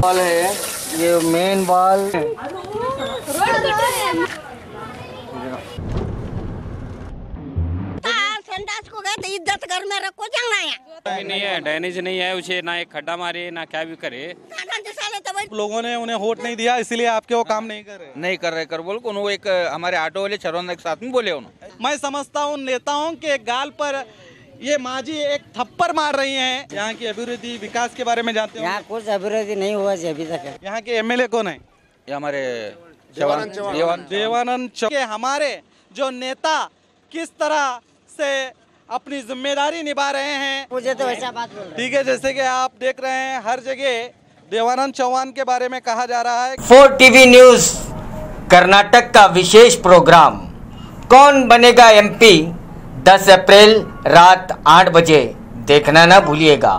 Ball है, ये main ball. संडास को गए तो इज्जत घर में रखो जंगना नहीं है, ड्रेनेज नहीं है, उसे ना एक खड्डा मारे ना क्या भी करे। लोगों ने उन्हें वोट नहीं दिया, इसलिए आपके वो काम नहीं कर रहे कर बोल को एक हमारे ऑटो वाले चरवन के साथ में बोले उन्होंने। मैं समझता हूँ नेताओं के गाल पर ये माजी एक थप्पड़ मार रही हैं। यहाँ की अभिवृद्धि विकास के बारे में जानते हो? यहाँ कुछ अभिवृद्धि नहीं हुआ अभी तक। यहाँ के एमएलए कौन है? ये हमारे देवानंद चौहान। हमारे जो नेता किस तरह से अपनी जिम्मेदारी निभा रहे हैं, मुझे तो ऐसा बात बोल रहे हैं। ठीक है, जैसे कि आप देख रहे हैं हर जगह देवानंद चौहान के बारे में कहा जा रहा है। 4 टीवी न्यूज कर्नाटक का विशेष प्रोग्राम कौन बनेगा एमपी 10 अप्रैल रात 8 बजे देखना ना भूलिएगा।